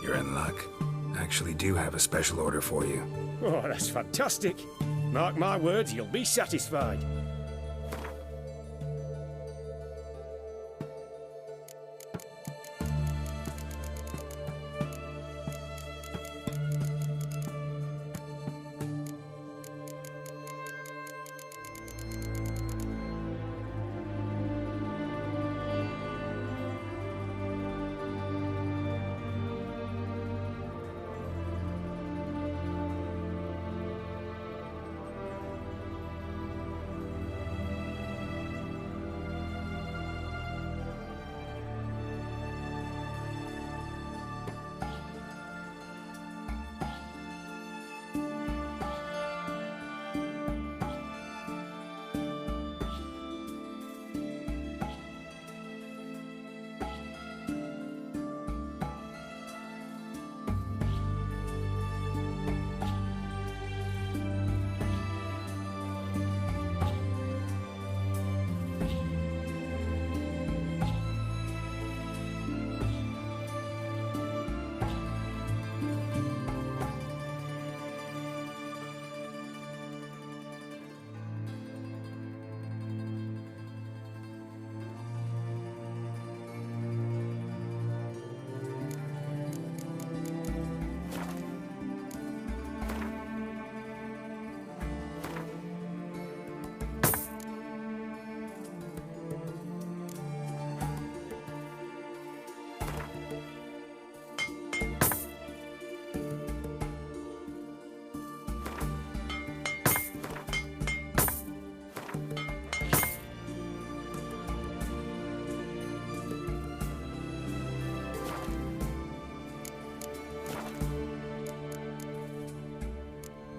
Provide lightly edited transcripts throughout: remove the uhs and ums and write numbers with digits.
You're in luck. I actually do have a special order for you. Oh, that's fantastic. Mark my words, you'll be satisfied.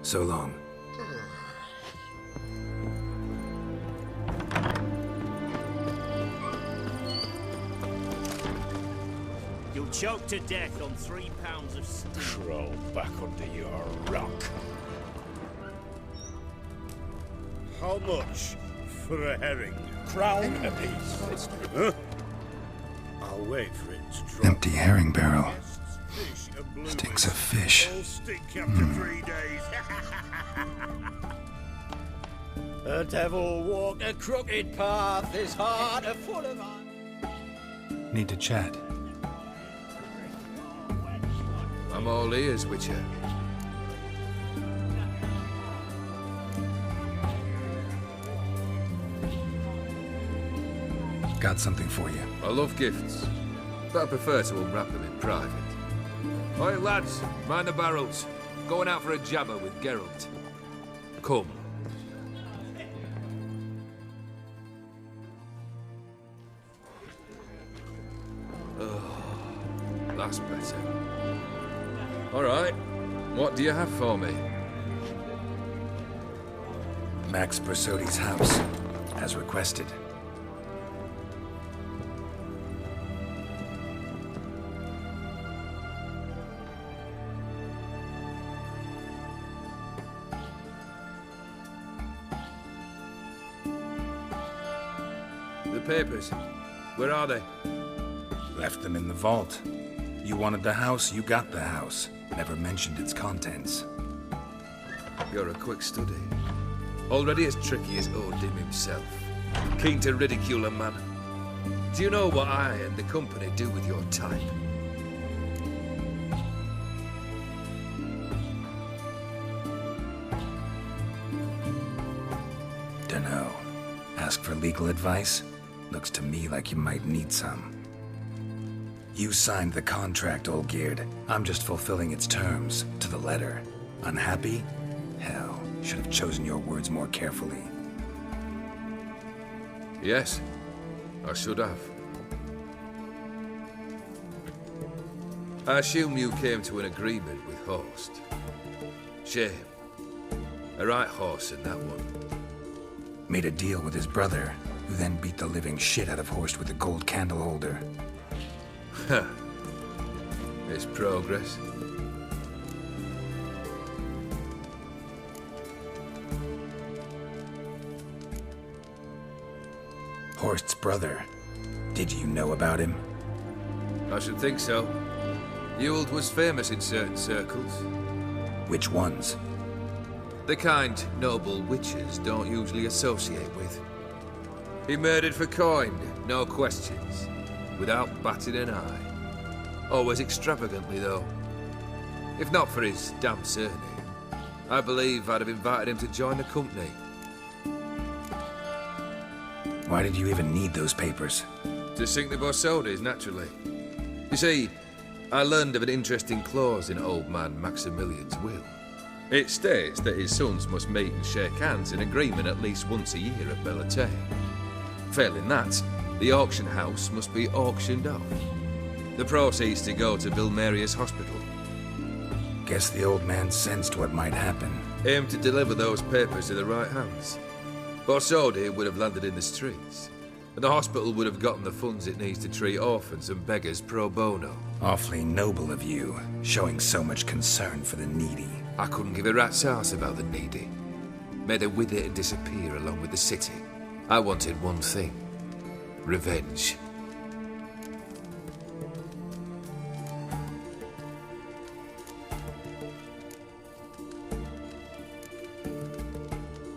So long. You'll choke to death on 3 pounds of steam. Crawl back under your rock. How much for a herring? Crown apiece. Huh? I'll wait for it to drop. Empty herring barrel. Fish and blue Stinks of fish. all stink after 3 days. The devil walked a crooked path, his heart a full of iron. Need to chat. I'm all ears, Witcher. Got something for you. I love gifts, but I prefer to unwrap them in private. Oi, lads, mind the barrels. Going out for a jabber with Geralt. Come. Oh, that's better. All right, what do you have for me? Max Bersodi's house, as requested. The papers, where are they? Left them in the vault. You wanted the house, you got the house. Never mentioned its contents. You're a quick study. Already as tricky as Odin himself. Keen to ridicule a man. Do you know what I and the company do with your type? Dunno. Ask for legal advice? Looks to me like you might need some. You signed the contract, Olgierd. I'm just fulfilling its terms, to the letter. Unhappy? Hell, should have chosen your words more carefully. Yes, I should have. I assume you came to an agreement with Horst. Shame. A right horse in that one. Made a deal with his brother, who then beat the living shit out of Horst with a gold candle holder. Huh. It's progress. Horst's brother. Did you know about him? I should think so. Ewald was famous in certain circles. Which ones? The kind noble witches don't usually associate with. He murdered for coin, no questions, without batting an eye. Always extravagantly, though. If not for his damn surname, I believe I'd have invited him to join the company. Why did you even need those papers? To sink the Borsodis, naturally. You see, I learned of an interesting clause in old man Maximilian's will. It states that his sons must meet and shake hands in agreement at least once a year at Bellatane. Failing that, the auction house must be auctioned off. The proceeds to go to Vilmerius Hospital. Guess the old man sensed what might happen. Aim to deliver those papers to the right hands. Borsodi would have landed in the streets, and the hospital would have gotten the funds it needs to treat orphans and beggars pro bono. Awfully noble of you, showing so much concern for the needy. I couldn't give a rat's ass about the needy. May they wither and disappear along with the city. I wanted one thing. Revenge.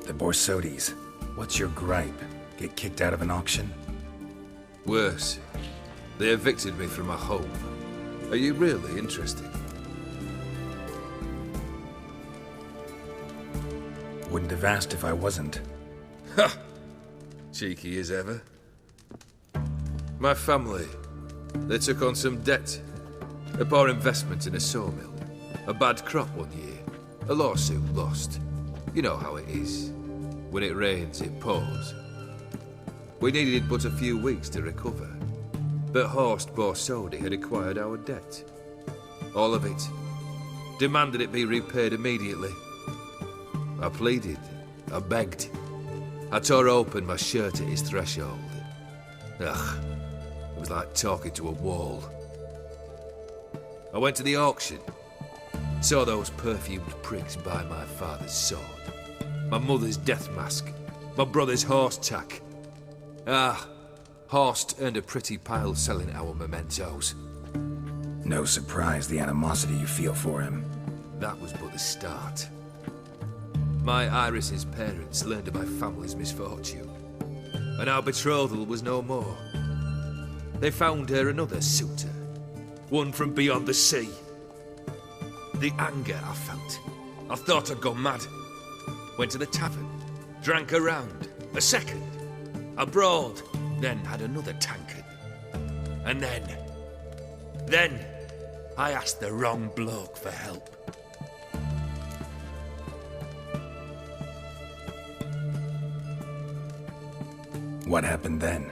The Borsodis. What's your gripe? Get kicked out of an auction? Worse. They evicted me from my home. Are you really interested? Wouldn't have asked if I wasn't. Ha! Cheeky as ever. My family, they took on some debt. A poor investment in a sawmill. A bad crop one year. A lawsuit lost. You know how it is. When it rains, it pours. We needed but a few weeks to recover. But Horst Borsodi had acquired our debt. All of it. Demanded it be repaid immediately. I pleaded. I begged. I tore open my shirt at his threshold. Ugh. It was like talking to a wall. I went to the auction. Saw those perfumed prigs buy my father's sword. My mother's death mask. My brother's horse tack. Ah, Horst earned a pretty pile selling our mementos. No surprise the animosity you feel for him. That was but the start. My Iris's parents learned of my family's misfortune, and our betrothal was no more. They found her another suitor, one from beyond the sea. The anger I felt, I thought I'd gone mad. Went to the tavern, drank a round, a second, abroad, then had another tankard. And then, I asked the wrong bloke for help. What happened then?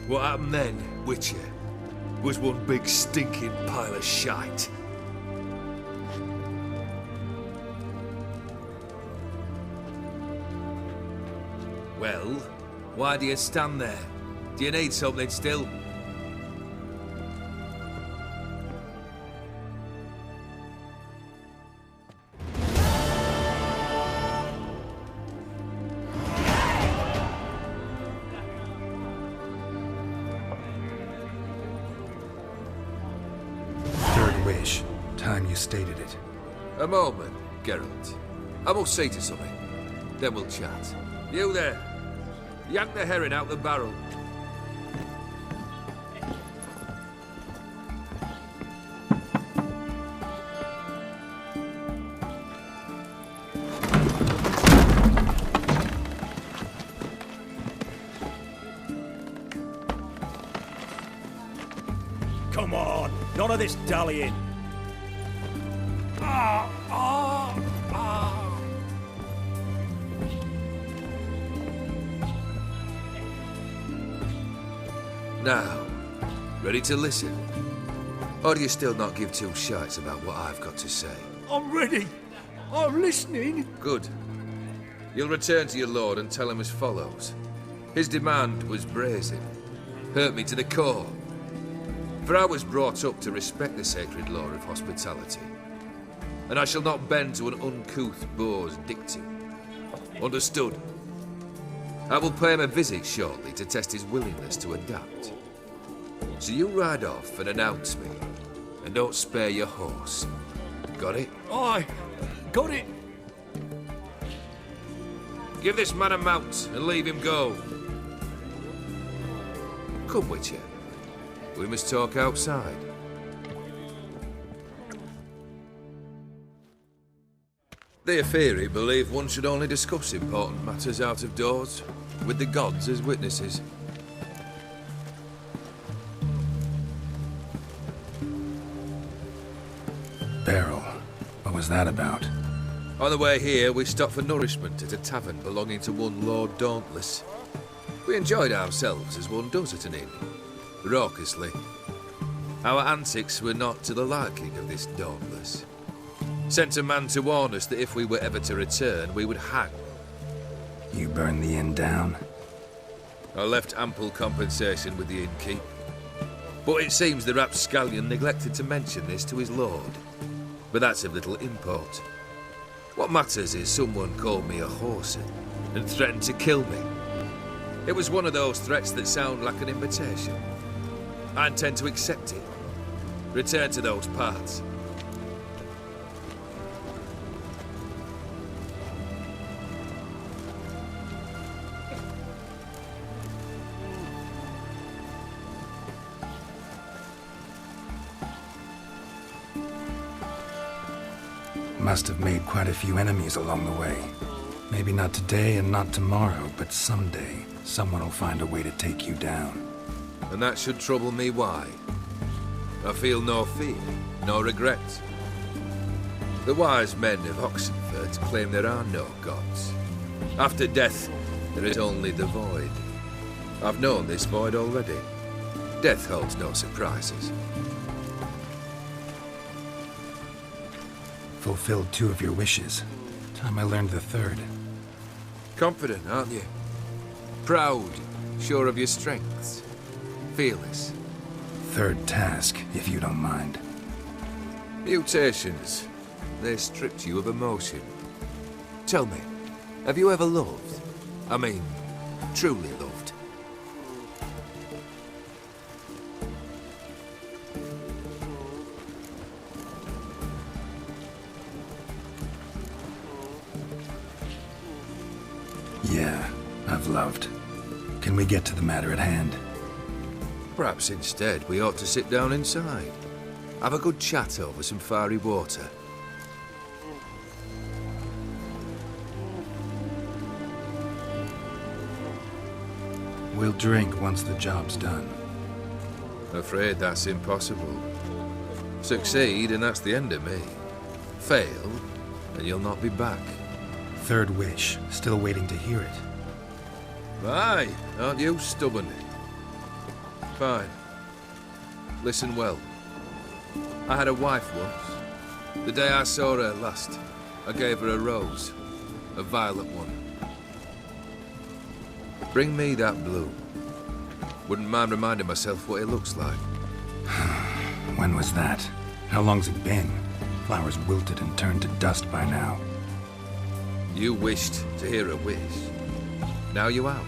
What happened then, Witcher, was one big stinking pile of shite. Well, why do you stand there? Do you need something still? Third wish. Time you stated it. A moment, Geralt. I must say to something. Then we'll chat. You there. Yank the herring out the barrel. Come on, none of this dallying. Now, ready to listen? Or do you still not give two shites about what I've got to say? I'm ready. I'm listening. Good. You'll return to your lord and tell him as follows. His demand was brazen. Hurt me to the core. For I was brought up to respect the sacred law of hospitality. And I shall not bend to an uncouth boor's dictum. Understood? I will pay him a visit shortly to test his willingness to adapt. So you ride off and announce me, and don't spare your horse. Got it? Aye, got it. Give this man a mount and leave him go. Come with you. We must talk outside. The Aetheri believe one should only discuss important matters out of doors, with the gods as witnesses. Beryl, what was that about? On the way here, we stopped for nourishment at a tavern belonging to one Lord Dauntless. We enjoyed ourselves as one does at an inn, raucously. Our antics were not to the liking of this Dauntless. Sent a man to warn us that if we were ever to return, we would hang. You burned the inn down? I left ample compensation with the innkeep. But it seems the rapscallion neglected to mention this to his lord. But that's of little import. What matters is someone called me a horse and threatened to kill me. It was one of those threats that sound like an invitation. I intend to accept it. Return to those parts. Must have made quite a few enemies along the way. Maybe not today and not tomorrow, but someday, someone will find a way to take you down. And that should trouble me why? I feel no fear, no regret. The wise men of Oxenford claim there are no gods. After death, there is only the void. I've known this void already. Death holds no surprises. Fulfilled 2 of your wishes. Time I learned the 3rd. Confident, aren't you? Proud, sure of your strengths. Fearless. 3rd task, if you don't mind. Mutations. They stripped you of emotion. Tell me, have you ever loved? I mean, truly loved? Yeah, I've loved. Can we get to the matter at hand? Perhaps instead we ought to sit down inside. Have a good chat over some fiery water. We'll drink once the job's done. Afraid that's impossible. Succeed and that's the end of me. Fail and you'll not be back. 3rd wish, still waiting to hear it. Aye, aren't you stubborn? Fine. Listen well. I had a wife once. The day I saw her last, I gave her a rose. A violet one. Bring me that bloom. Wouldn't mind reminding myself what it looks like. When was that? How long's it been? Flowers wilted and turned to dust by now. You wished to hear a wish. Now you have.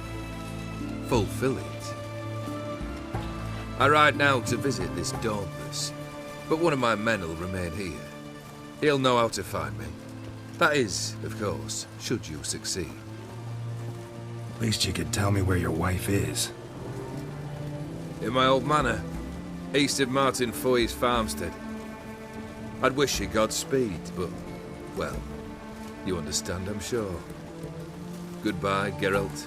Fulfill it. I ride now to visit this Dauntless, but one of my men will remain here. He'll know how to find me. That is, of course, should you succeed. Least you could tell me where your wife is. In my old manor, east of Martin Foy's farmstead. I'd wish you Godspeed, but, well, you understand, I'm sure. Goodbye, Geralt.